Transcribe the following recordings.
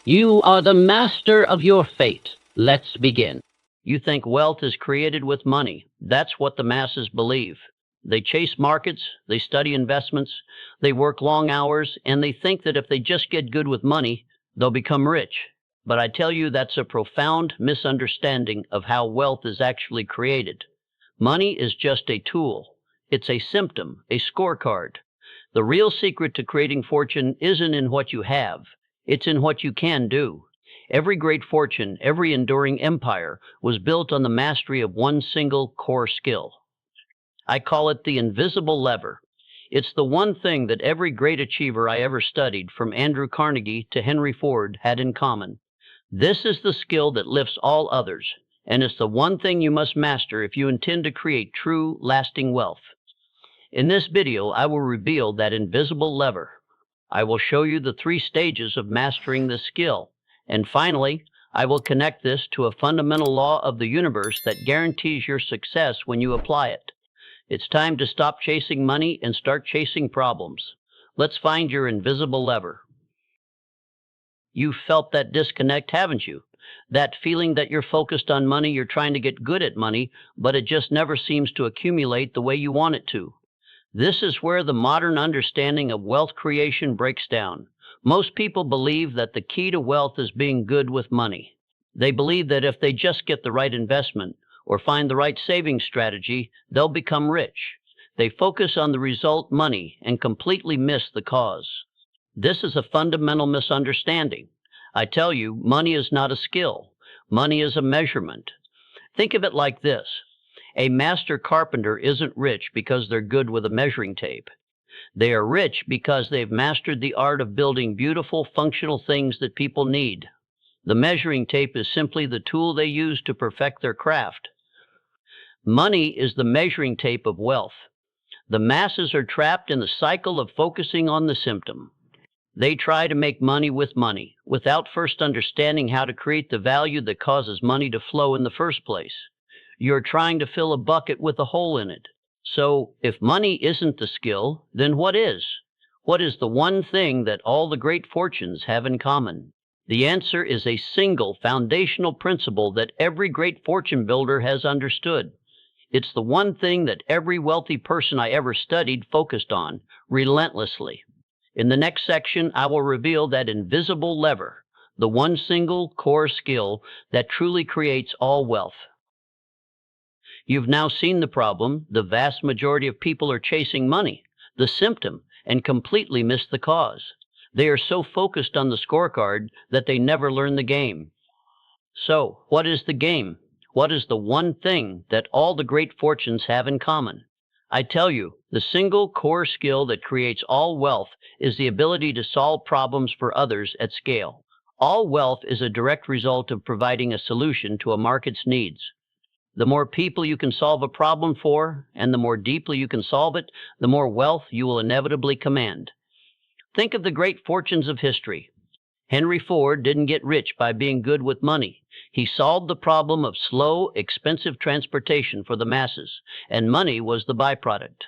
You are the master of your fate. Let's begin. You think wealth is created with money. That's what the masses believe. They chase markets, they study investments, they work long hours, and they think that if they just get good with money, they'll become rich. But I tell you, that's a profound misunderstanding of how wealth is actually created. Money is just a tool. It's a symptom, a scorecard. The real secret to creating fortune isn't in what you have. It's in what you can do. Every great fortune, every enduring empire was built on the mastery of one single core skill. I call it the invisible lever. It's the one thing that every great achiever I ever studied, from Andrew Carnegie to Henry Ford, had in common. This is the skill that lifts all others, and it's the one thing you must master if you intend to create true, lasting wealth. In this video, I will reveal that invisible lever. I will show you the 3 stages of mastering this skill. And finally, I will connect this to a fundamental law of the universe that guarantees your success when you apply it. It's time to stop chasing money and start chasing problems. Let's find your invisible lever. You've felt that disconnect, haven't you? That feeling that you're focused on money, you're trying to get good at money, but it just never seems to accumulate the way you want it to. This is where the modern understanding of wealth creation breaks down. Most people believe that the key to wealth is being good with money. They believe that if they just get the right investment or find the right saving strategy, they'll become rich. They focus on the result, money, and completely miss the cause. This is a fundamental misunderstanding. I tell you, money is not a skill. Money is a measurement. Think of it like this. A master carpenter isn't rich because they're good with a measuring tape. They are rich because they've mastered the art of building beautiful, functional things that people need. The measuring tape is simply the tool they use to perfect their craft. Money is the measuring tape of wealth. The masses are trapped in the cycle of focusing on the symptom. They try to make money with money, without first understanding how to create the value that causes money to flow in the first place. You're trying to fill a bucket with a hole in it. So, if money isn't the skill, then what is? What is the one thing that all the great fortunes have in common? The answer is a single foundational principle that every great fortune builder has understood. It's the one thing that every wealthy person I ever studied focused on, relentlessly. In the next section, I will reveal that invisible lever, the one single core skill that truly creates all wealth. You've now seen the problem. The vast majority of people are chasing money, the symptom, and completely miss the cause. They are so focused on the scorecard that they never learn the game. So, what is the game? What is the one thing that all the great fortunes have in common? I tell you, the single core skill that creates all wealth is the ability to solve problems for others at scale. All wealth is a direct result of providing a solution to a market's needs. The more people you can solve a problem for, and the more deeply you can solve it, the more wealth you will inevitably command. Think of the great fortunes of history. Henry Ford didn't get rich by being good with money. He solved the problem of slow, expensive transportation for the masses, and money was the byproduct.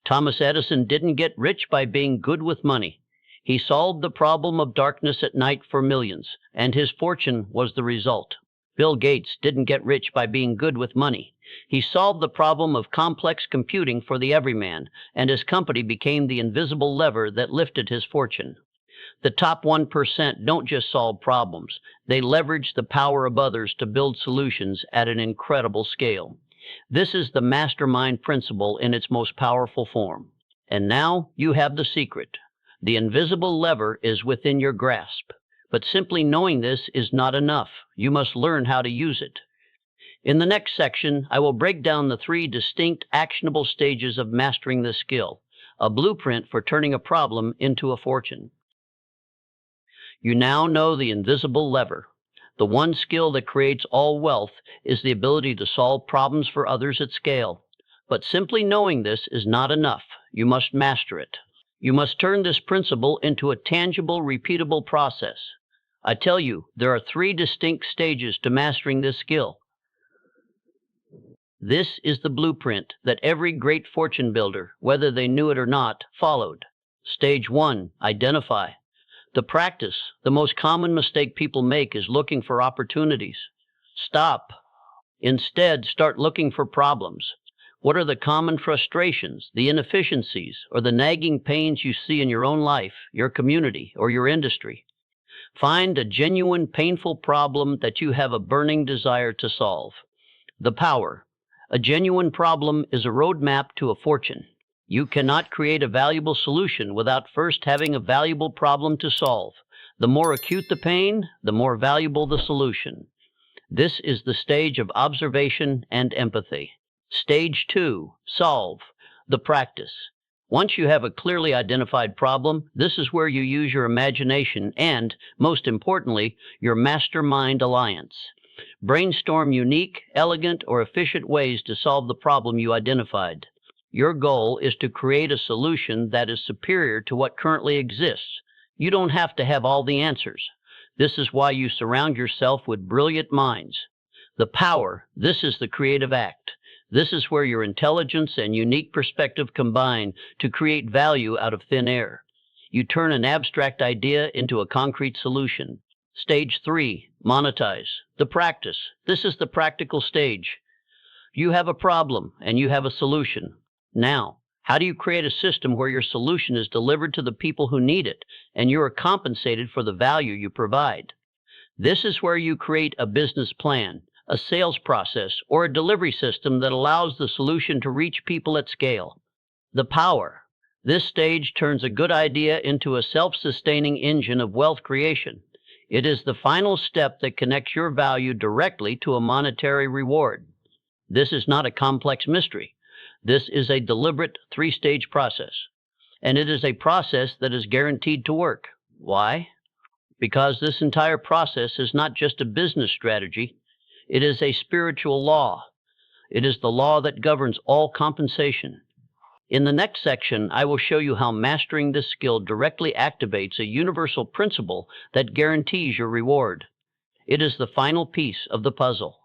Thomas Edison didn't get rich by being good with money. He solved the problem of darkness at night for millions, and his fortune was the result. Bill Gates didn't get rich by being good with money. He solved the problem of complex computing for the everyman, and his company became the invisible lever that lifted his fortune. The top 1% don't just solve problems. They leverage the power of others to build solutions at an incredible scale. This is the mastermind principle in its most powerful form. And now you have the secret. The invisible lever is within your grasp. But simply knowing this is not enough. You must learn how to use it. In the next section, I will break down the 3 distinct actionable stages of mastering this skill, a blueprint for turning a problem into a fortune. You now know the invisible lever. The one skill that creates all wealth is the ability to solve problems for others at scale. But simply knowing this is not enough. You must master it. You must turn this principle into a tangible, repeatable process. I tell you, there are 3 distinct stages to mastering this skill. This is the blueprint that every great fortune builder, whether they knew it or not, followed. Stage 1, identify. The practice, the most common mistake people make is looking for opportunities. Stop. Instead, start looking for problems. What are the common frustrations, the inefficiencies, or the nagging pains you see in your own life, your community, or your industry? Find a genuine, painful problem that you have a burning desire to solve. The power. A genuine problem is a roadmap to a fortune. You cannot create a valuable solution without first having a valuable problem to solve. The more acute the pain, the more valuable the solution. This is the stage of observation and empathy. Stage 2, solve, the practice. Once you have a clearly identified problem, this is where you use your imagination and, most importantly, your mastermind alliance. Brainstorm unique, elegant, or efficient ways to solve the problem you identified. Your goal is to create a solution that is superior to what currently exists. You don't have to have all the answers. This is why you surround yourself with brilliant minds. The power, this is the creative act. This is where your intelligence and unique perspective combine to create value out of thin air. You turn an abstract idea into a concrete solution. Stage 3, monetize, the practice. This is the practical stage. You have a problem and you have a solution. Now, how do you create a system where your solution is delivered to the people who need it and you are compensated for the value you provide? This is where you create a business plan, a sales process, or a delivery system that allows the solution to reach people at scale. The power. This stage turns a good idea into a self-sustaining engine of wealth creation. It is the final step that connects your value directly to a monetary reward. This is not a complex mystery. This is a deliberate 3-stage process. And it is a process that is guaranteed to work. Why? Because this entire process is not just a business strategy. It is a spiritual law. It is the law that governs all compensation. In the next section, I will show you how mastering this skill directly activates a universal principle that guarantees your reward. It is the final piece of the puzzle.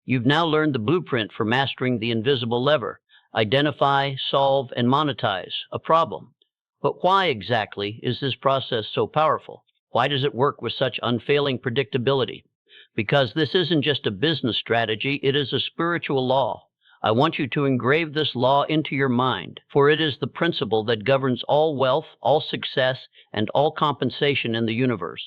You've now learned the blueprint for mastering the invisible lever: identify, solve, and monetize a problem. But why exactly is this process so powerful? Why does it work with such unfailing predictability? Because this isn't just a business strategy, it is a spiritual law. I want you to engrave this law into your mind, for it is the principle that governs all wealth, all success, and all compensation in the universe.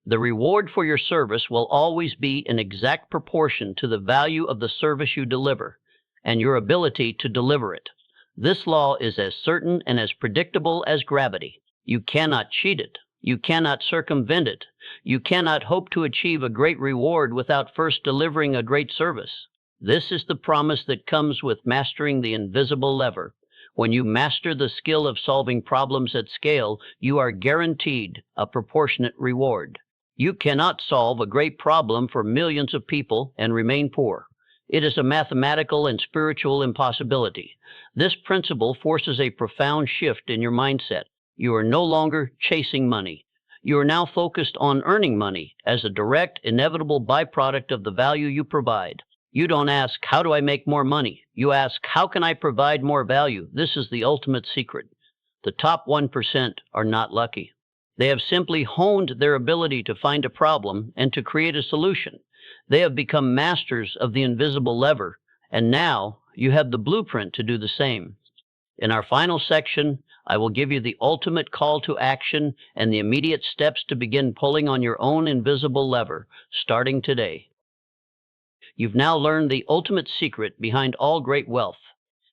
The reward for your service will always be in exact proportion to the value of the service you deliver and your ability to deliver it. This law is as certain and as predictable as gravity. You cannot cheat it. You cannot circumvent it. You cannot hope to achieve a great reward without first delivering a great service. This is the promise that comes with mastering the invisible lever. When you master the skill of solving problems at scale, you are guaranteed a proportionate reward. You cannot solve a great problem for millions of people and remain poor. It is a mathematical and spiritual impossibility. This principle forces a profound shift in your mindset. You are no longer chasing money. You are now focused on earning money as a direct, inevitable byproduct of the value you provide. You don't ask, how do I make more money? You ask, how can I provide more value? This is the ultimate secret. The top 1% are not lucky. They have simply honed their ability to find a problem and to create a solution. They have become masters of the invisible lever, and now you have the blueprint to do the same. In our final section, I will give you the ultimate call to action and the immediate steps to begin pulling on your own invisible lever, starting today. You've now learned the ultimate secret behind all great wealth.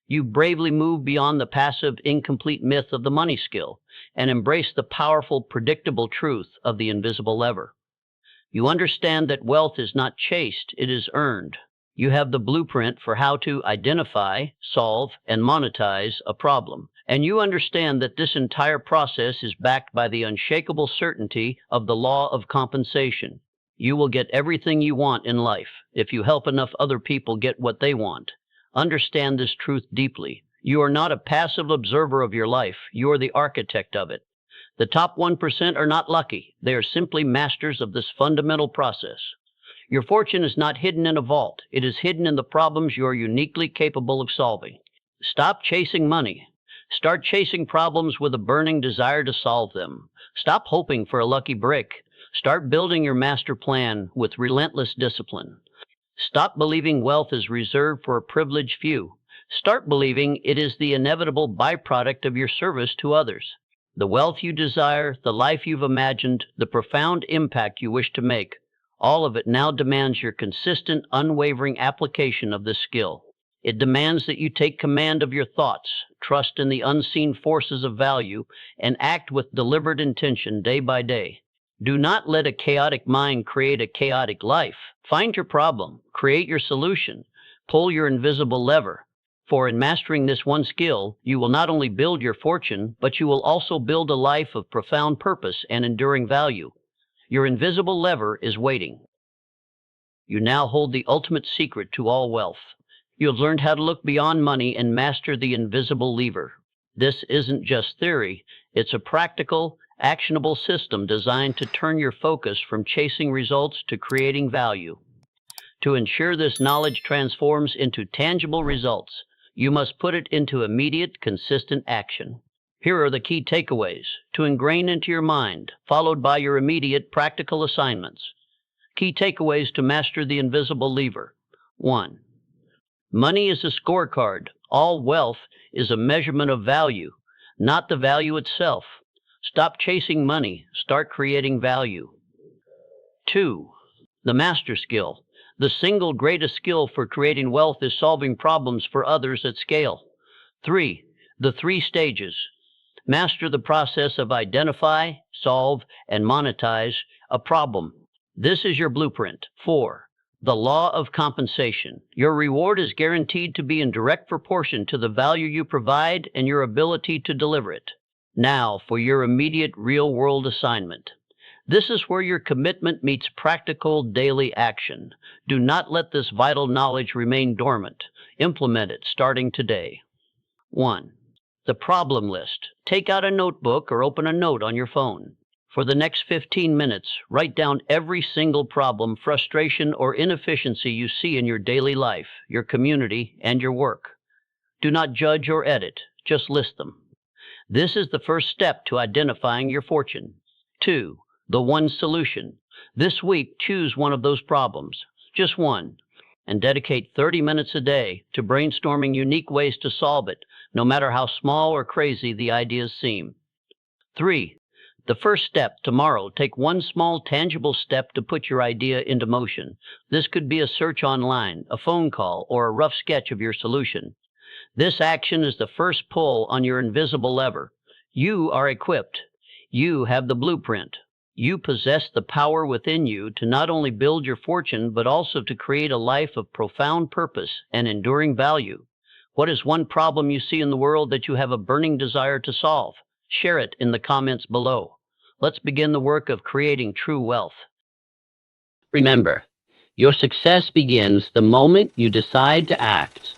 You bravely move beyond the passive, incomplete myth of the money skill and embrace the powerful, predictable truth of the invisible lever. You understand that wealth is not chased, it is earned. You have the blueprint for how to identify, solve, and monetize a problem. And you understand that this entire process is backed by the unshakable certainty of the law of compensation. You will get everything you want in life if you help enough other people get what they want. Understand this truth deeply. You are not a passive observer of your life. You are the architect of it. The top 1% are not lucky. They are simply masters of this fundamental process. Your fortune is not hidden in a vault. It is hidden in the problems you are uniquely capable of solving. Stop chasing money. Start chasing problems with a burning desire to solve them. Stop hoping for a lucky break. Start building your master plan with relentless discipline. Stop believing wealth is reserved for a privileged few. Start believing it is the inevitable byproduct of your service to others. The wealth you desire, the life you've imagined, the profound impact you wish to make, all of it now demands your consistent, unwavering application of this skill. It demands that you take command of your thoughts, trust in the unseen forces of value, and act with deliberate intention day by day. Do not let a chaotic mind create a chaotic life. Find your problem, create your solution, pull your invisible lever. For in mastering this one skill, you will not only build your fortune, but you will also build a life of profound purpose and enduring value. Your invisible lever is waiting. You now hold the ultimate secret to all wealth. You have learned how to look beyond money and master the invisible lever. This isn't just theory, it's a practical, actionable system designed to turn your focus from chasing results to creating value. To ensure this knowledge transforms into tangible results, you must put it into immediate, consistent action. Here are the key takeaways to ingrain into your mind, followed by your immediate practical assignments. Key takeaways to master the invisible lever. 1. Money is a scorecard. All wealth is a measurement of value, not the value itself. Stop chasing money. Start creating value. 2. The master skill. The single greatest skill for creating wealth is solving problems for others at scale. 3. The 3 stages. Master the process of identify, solve, and monetize a problem. This is your blueprint. 4. The law of compensation. Your reward is guaranteed to be in direct proportion to the value you provide and your ability to deliver it. Now for your immediate real-world assignment. This is where your commitment meets practical daily action. Do not let this vital knowledge remain dormant. Implement it starting today. 1. The problem list. Take out a notebook or open a note on your phone. For the next 15 minutes, write down every single problem, frustration, or inefficiency you see in your daily life, your community, and your work. Do not judge or edit, just list them. This is the first step to identifying your fortune. 2. The one solution. This week, choose one of those problems, just one, and dedicate 30 minutes a day to brainstorming unique ways to solve it, no matter how small or crazy the ideas seem. 3. The first step, tomorrow, take one small, tangible step to put your idea into motion. This could be a search online, a phone call, or a rough sketch of your solution. This action is the first pull on your invisible lever. You are equipped. You have the blueprint. You possess the power within you to not only build your fortune, but also to create a life of profound purpose and enduring value. What is one problem you see in the world that you have a burning desire to solve? Share it in the comments below. Let's begin the work of creating true wealth. Remember, your success begins the moment you decide to act.